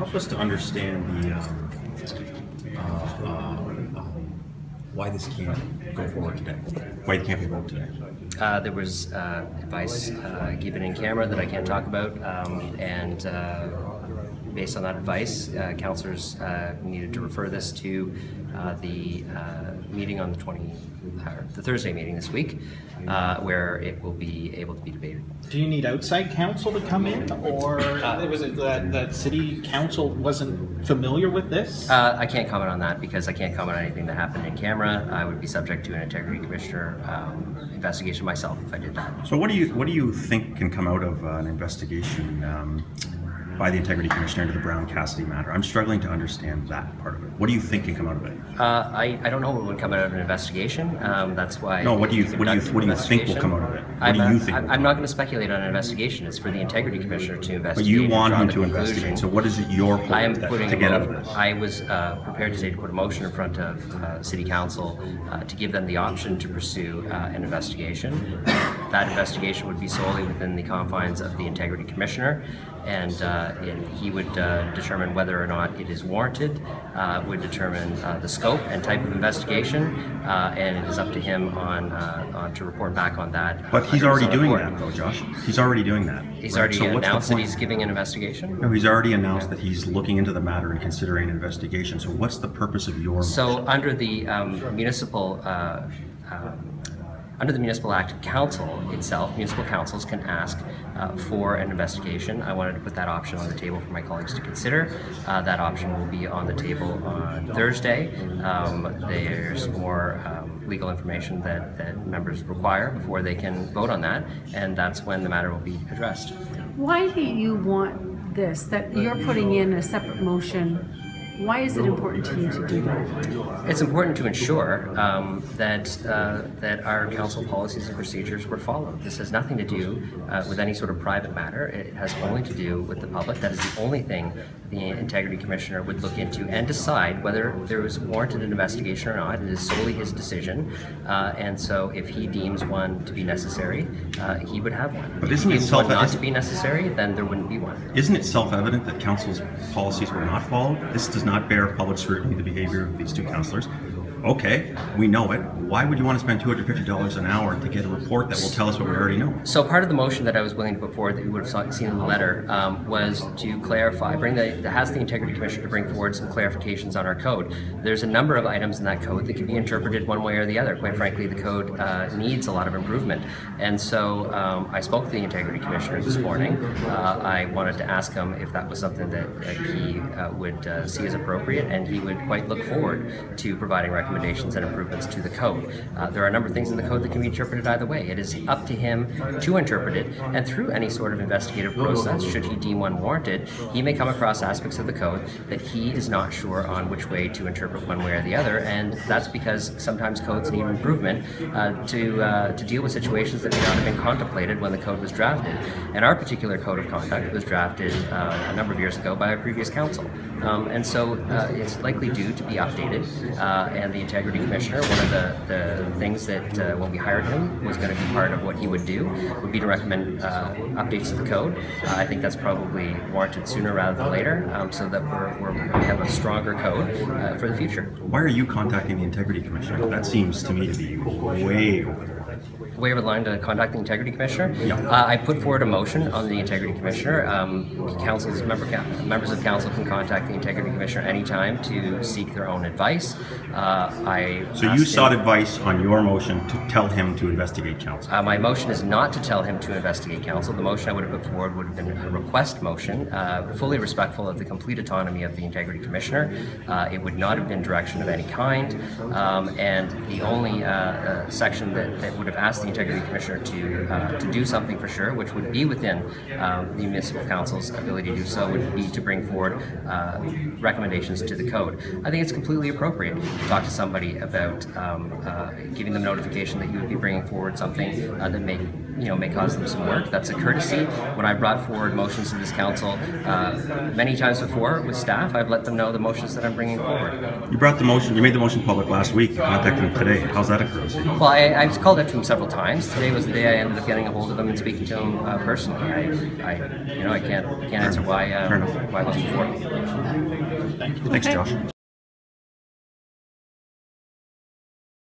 help us to understand the why this can't go forward today? Why it can't be voted today? There was advice given in camera that I can't talk about, and based on that advice, councillors needed to refer this to the meeting on the Thursday meeting this week, where it will be able to be debated. Do you need outside counsel to come in, or was it that city council wasn't familiar with this? I can't comment on that because I can't comment on anything that happened in camera. I would be subject to an integrity commissioner investigation myself if I did that. So what do you think can come out of an investigation by the integrity commissioner into the Brown Cassidy matter? I'm struggling to understand that part of it. What do you think can come out of it? I don't know what would come out of an investigation. That's why. No. What do you think will come out of it? What do you think? I'm not going to speculate on an investigation. It's for the integrity commissioner to investigate. But you want him to investigate. So what is it your hope to get out of this? I was prepared today to put a motion in front of City Council to give them the option to pursue an investigation. That investigation would be solely within the confines of the integrity commissioner, and he would determine whether or not it is warranted, would determine the scope and type of investigation, and it is up to him to report back on that. But he's already doing that, though, Josh. He's already doing that. He's already announced that he's giving an investigation? No, he's already announced that he's looking into the matter and considering an investigation. So what's the purpose of your motion? So under the Under the Municipal Act, municipal councils can ask for an investigation. I wanted to put that option on the table for my colleagues to consider. That option will be on the table on Thursday. There's more legal information that members require before they can vote on that, and that's when the matter will be addressed. Why do you want this, that you're putting in a separate motion? Why is it important to you to do that? It's important to ensure that our council policies and procedures were followed. This has nothing to do with any sort of private matter. It has only to do with the public. That is the only thing the Integrity Commissioner would look into and decide whether there was warranted an investigation or not. It is solely his decision, and so if he deems one to be necessary, he would have one. But if isn't he it deems one not to be necessary, then there wouldn't be one. Isn't it self-evident that council's policies were not followed? This does not bear public scrutiny, the behavior of these two councillors. Okay, we know it. Why would you want to spend $250 an hour to get a report that will tell us what we already know? So part of the motion that I was willing to put forward that you would have seen in the letter was to clarify, ask the Integrity Commissioner to bring forward some clarifications on our code. There's a number of items in that code that can be interpreted one way or the other. Quite frankly, the code needs a lot of improvement. And so I spoke to the Integrity Commissioner this morning. I wanted to ask him if that was something that he would see as appropriate, and he would quite look forward to providing recommendations and improvements to the code. There are a number of things in the code that can be interpreted either way. It is up to him to interpret it, and through any sort of investigative process, should he deem one warranted, he may come across aspects of the code that he is not sure on which way to interpret one way or the other, and that's because sometimes codes need improvement to deal with situations that may not have been contemplated when the code was drafted. And our particular code of conduct was drafted a number of years ago by a previous council. And so it's likely due to be updated, and the Integrity Commissioner, one of the things that when we hired him was going to be part of what he would do would be to recommend updates to the code. I think that's probably warranted sooner rather than later, so that we have a stronger code for the future. Why are you contacting the Integrity Commissioner? That seems to me to be way over the line. Way over the line to contact the Integrity Commissioner? Yeah. I put forward a motion on the Integrity Commissioner. Members of council can contact the Integrity Commissioner anytime to seek their own advice. So you sought advice on your motion to tell him to investigate council? My motion is not to tell him to investigate council. The motion I would have put forward would have been a request motion, fully respectful of the complete autonomy of the Integrity Commissioner. It would not have been direction of any kind, and the only section that would have asked the Integrity Commissioner to do something for sure, which would be within the Municipal Council's ability to do so, would be to bring forward recommendations to the code. I think it's completely appropriate to talk to somebody about giving them notification that you would be bringing forward something that may may cause them some work. That's a courtesy. When I brought forward motions to this council many times before with staff, I've let them know the motions that I'm bringing forward. You made the motion public last week. You contacted him today. How's that a courtesy? Well, I've called up to him several times. Today was the day I ended up getting a hold of him and speaking to him personally. I can't answer why I wasn't before. Thanks, Josh.